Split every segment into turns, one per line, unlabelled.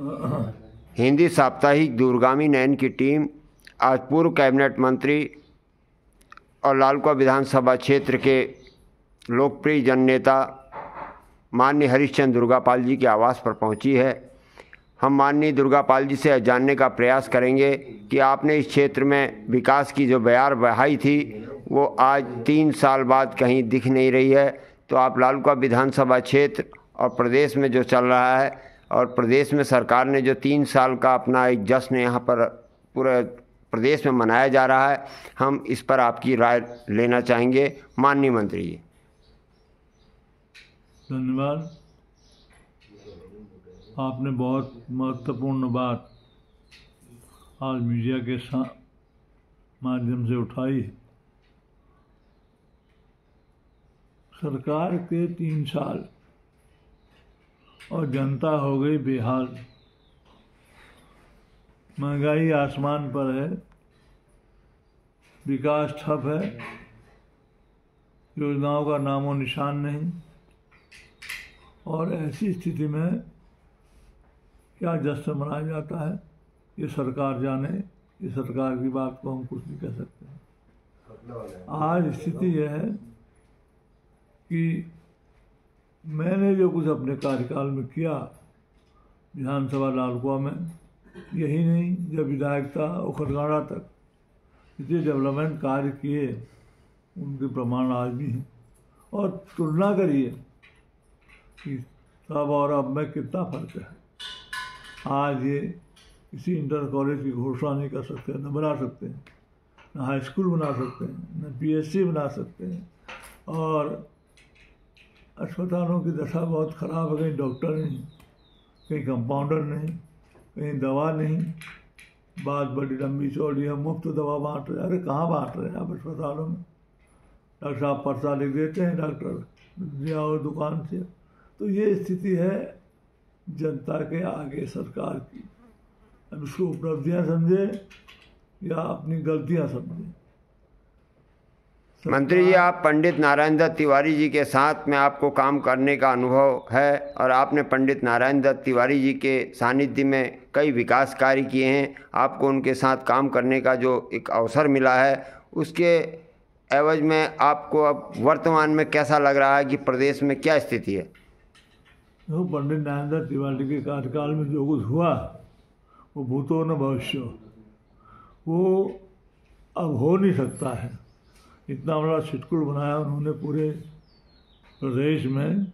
हिंदी साप्ताहिक दूरगामी नयन की टीम आज पूर्व कैबिनेट मंत्री और लालकुआं विधानसभा क्षेत्र के लोकप्रिय जननेता माननीय हरीशचंद्र दुर्गापाल जी के आवास पर पहुंची है। हम माननीय दुर्गापाल जी से जानने का प्रयास करेंगे कि आपने इस क्षेत्र में विकास की जो बयार बहाई थी वो आज 3 साल बाद कहीं दिख नहीं रही है। तो आप लालकुआं विधानसभा क्षेत्र और प्रदेश में जो चल रहा है और प्रदेश में सरकार ने जो 3 साल का अपना एक जश्न यहाँ पर पूरे प्रदेश में मनाया जा रहा है, हम इस पर आपकी राय लेना चाहेंगे। माननीय मंत्री जी।
धन्यवाद। आपने बहुत महत्वपूर्ण बात आज मीडिया के माध्यम से उठाई। सरकार के 3 साल और जनता हो गई बेहाल। महंगाई आसमान पर है, विकास ठप है, योजनाओं का नामो निशान नहीं। और ऐसी स्थिति में क्या जश्न मनाया जाता है ये सरकार जाने। ये सरकार की बात को हम कुछ नहीं कह सकते। आज स्थिति यह है कि मैंने जो कुछ अपने कार्यकाल में किया विधानसभा लालकुआं में, यही नहीं, जब विधायक था उखड़गाड़ा तक जितने डेवलपमेंट कार्य किए उनके प्रमाण आज भी हैं। और तुलना करिए कि तब और अब में कितना फर्क है। आज ये किसी इंटर कॉलेज की घोषणा नहीं कर सकते, न बना सकते हैं, न हाई स्कूल बना सकते हैं, न पीएचडी बना सकते हैं। और अस्पतालों की दशा बहुत ख़राब है। कहीं डॉक्टर नहीं, कहीं कंपाउंडर नहीं, कहीं दवा नहीं। बात बड़ी लंबी चौड़ी है। मुफ्त दवा बांट रहे हैं। अरे कहाँ बांट रहे हैं आप अस्पतालों में? डॉक्टर साहब पर्चा लिख देते हैं, डॉक्टर ले आओ दुकान से। तो ये स्थिति है जनता के आगे सरकार की। अब उसको उपलब्धियाँ समझे या अपनी गलतियाँ समझे।
मंत्री जी, आप पंडित नारायण दत्त तिवारी जी के साथ में आपको काम करने का अनुभव है और आपने पंडित नारायण दत्त तिवारी जी के सानिध्य में कई विकास कार्य किए हैं। आपको उनके साथ काम करने का जो एक अवसर मिला है, उसके एवज में आपको अब वर्तमान में कैसा लग रहा है कि प्रदेश में क्या स्थिति है?
तो पंडित नारायण दत्त तिवारी के कार्यकाल में जो कुछ हुआ वो भूतो न भविष्य, वो अब हो नहीं सकता है। इतना बड़ा छिटकुल बनाया उन्होंने पूरे प्रदेश में।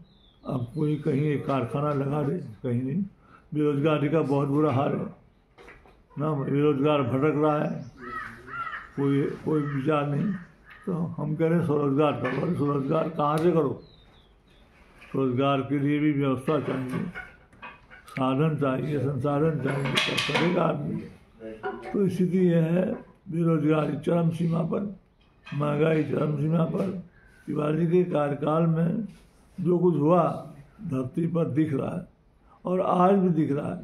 अब कोई कहीं एक कारखाना लगा दे, कहीं नहीं। बेरोजगारी का बहुत बुरा हाल है ना, बेरोजगार भटक रहा है, कोई विचार नहीं। तो हम कह रहे हैं स्वरोजगार करो। स्वरोजगार कहाँ से करो? रोजगार के लिए भी व्यवस्था चाहिए, साधन चाहिए, संसाधन चाहिए, तो करेगा आदमी। तो स्थिति यह है, बेरोजगारी चरम सीमा पर, महंगाई चरम सीमा पर। तिवारी के कार्यकाल में जो कुछ हुआ धरती पर दिख रहा है और आज भी दिख रहा है।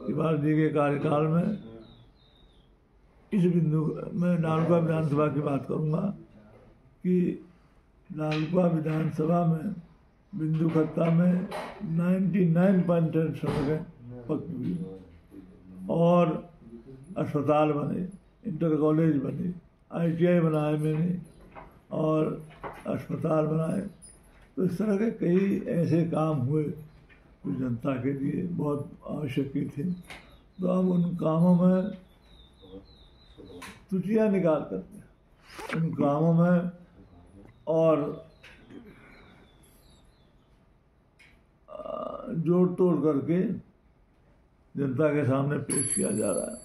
तिवारी जी के कार्यकाल में इस बिंदु में लालकुआं विधानसभा की बात करूँगा कि लालकुआं विधानसभा में बिंदु खत्ता में 99% सड़कें पक्की हुई और अस्पताल बने, इंटर कॉलेज बने, ITI बनाए मैंने और अस्पताल बनाए। तो इस तरह के कई ऐसे काम हुए जो जनता के लिए बहुत आवश्यक थे। तो हम उन कामों में त्रुटियाँ निकाल करते हैं, उन कामों में और जोड़ तोड़ करके जनता के सामने पेश किया जा रहा है।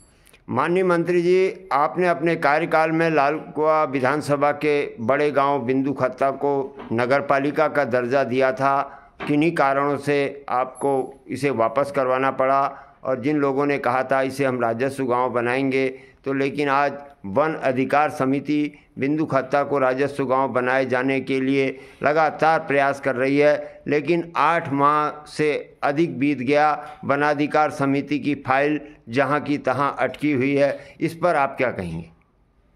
माननीय मंत्री जी, आपने अपने कार्यकाल में लालकुआं विधानसभा के बड़े गांव बिंदु खत्ता को नगर पालिका का दर्जा दिया था। किन्हीं कारणों से आपको इसे वापस करवाना पड़ा और जिन लोगों ने कहा था इसे हम राजस्व गांव बनाएंगे, तो लेकिन आज वन अधिकार समिति बिंदु खत्ता को राजस्व गांव बनाए जाने के लिए लगातार प्रयास कर रही है। लेकिन 8 माह से अधिक बीत गया, वनाधिकार समिति की फाइल जहां की तहां अटकी हुई है। इस पर आप क्या कहेंगे?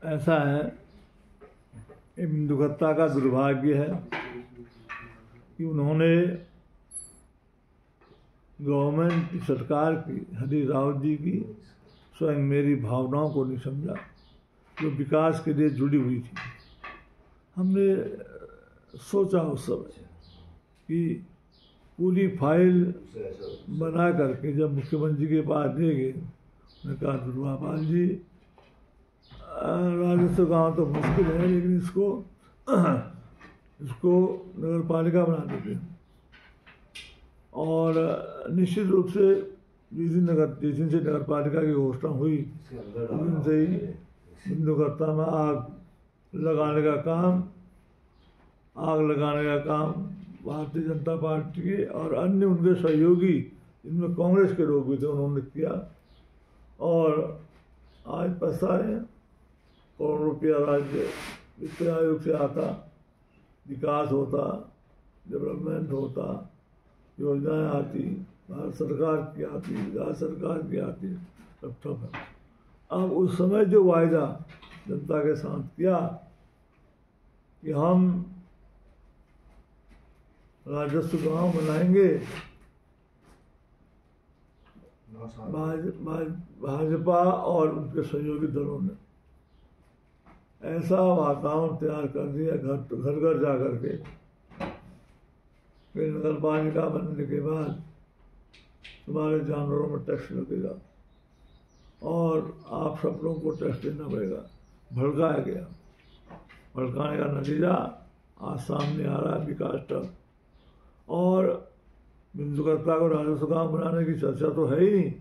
ऐसा है, ये बिंदु खत्ता का दुर्भाग्य है कि उन्होंने गवर्नमेंट की, सरकार की, हरीश रावत जी की स्वयं मेरी भावनाओं को नहीं समझा जो विकास के लिए जुड़ी हुई थी। हमने सोचा उस समय कि पूरी फाइल बना करके जब मुख्यमंत्री के पास ले गए, उन्होंने कहा दुर्गापाल जी राजस्व गाँव तो मुश्किल है, लेकिन इसको नगर पालिका बना देते हैं। और निश्चित रूप से जिस दिन से नगर पालिका की घोषणा हुई उस दिन से ही बिंदुकर्ता में आग लगाने का काम भारतीय जनता पार्टी के और अन्य उनके सहयोगी, इनमें कांग्रेस के लोग भी थे, उन्होंने किया। और आज पछता रहे हैं, करोड़ रुपया राज्य वित्त आयोग से आता, विकास होता, डेवलपमेंट होता, योजनाएं आती, भारत सरकार की आती, राज्य सरकार की आती, सब ठप है। अब उस समय जो वायदा जनता के साथ किया कि हम राजस्व गाँव बनाएंगे, भाजपा और उनके सहयोगी दलों ने ऐसा वातावरण तैयार कर दिया घर घर जा करके। फिर नगर पालिका बनने के बाद तुम्हारे जानवरों में टैक्स लगेगा और आप सब लोगों को टैक्स देना पड़ेगा। भड़काया गया, भड़काने का नतीजा आज सामने आ रहा है, विकास टप। और बिंदुकर्ता को राजस्व गाँव बनाने की चर्चा तो है ही नहीं।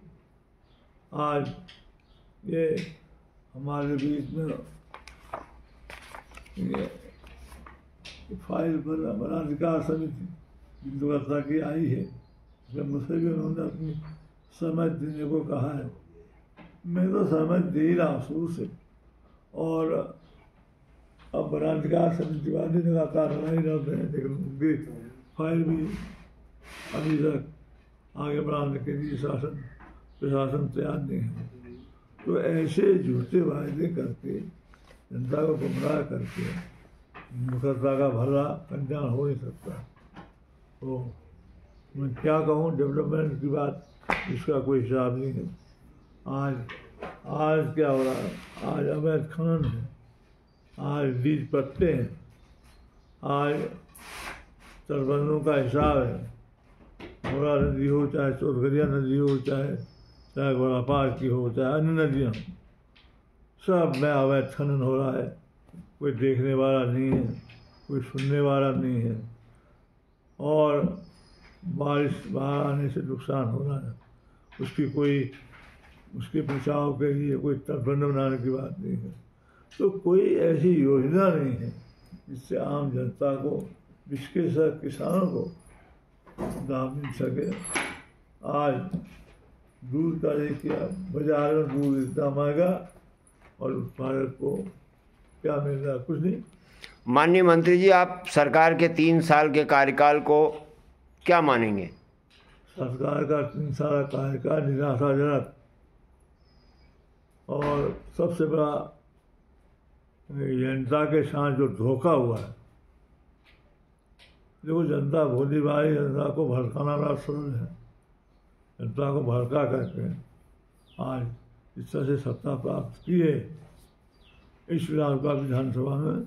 आज ये हमारे बीच में ये फाइल वनाधिकार समिति बिंदुकर्ता की आई है, जब मुझसे भी उन्होंने अपनी सहमत देने को कहा है। मैं तो सहमत दे ही रहा हूँ शुरू से। और अब वनाधिकार समिति वाले लगातार लड़ाई लड़ रहे हैं, लेकिन उनकी फाइल भी अभी तक आगे बढ़ाने के लिए प्रशासन तैयार नहीं है। तो ऐसे झूठे वायदे करके जनता को गुमराह करके मुकद्दमा का भला कल्याण हो नहीं सकता। तो मैं क्या कहूँ, डेवलपमेंट की बात इसका कोई हिसाब नहीं है। आज क्या हो रहा है, आज अवैध खनन है, आज बीज पट्टे हैं, आज तटबंधों का हिसाब है। घोड़ा नदी हो, चाहे चौधगरिया नदी हो, चाहे घोड़ा पार की हो, चाहे अन्य नदियाँ, सब में अवैध खनन हो रहा है। कोई देखने वाला नहीं है, कोई सुनने वाला नहीं है। और बारिश बाहर आने से नुकसान हो रहा है, उसके बचाव के लिए कोई तटबंध बनाने की बात नहीं है। तो कोई ऐसी योजना नहीं है जिससे आम जनता को, विशेषकर किसानों को लाभ मिल सके। आज दूध का देखिए, बाजार में दूध इतना महंगा और उत्पादक को क्या मिल रहा है, कुछ नहीं।
माननीय मंत्री जी, आप सरकार के 3 साल के कार्यकाल को क्या मानेंगे?
सरकार का 3 साल का कार्यकाल निराशाजनक और सबसे बड़ा जनता के साथ जो धोखा हुआ है। देखो, जनता भोली भाई, जनता को भड़काना बड़ा सरल है। जनता को भड़का करके आज इस तरह से सत्ता प्राप्त की है। इस विधानसभा में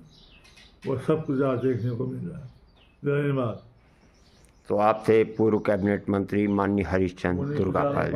वो सब कुछ आज देखने को मिल रहा है। धन्यवाद।
तो आपसे पूर्व कैबिनेट मंत्री माननीय हरीश चंद्र दुर्गापाल।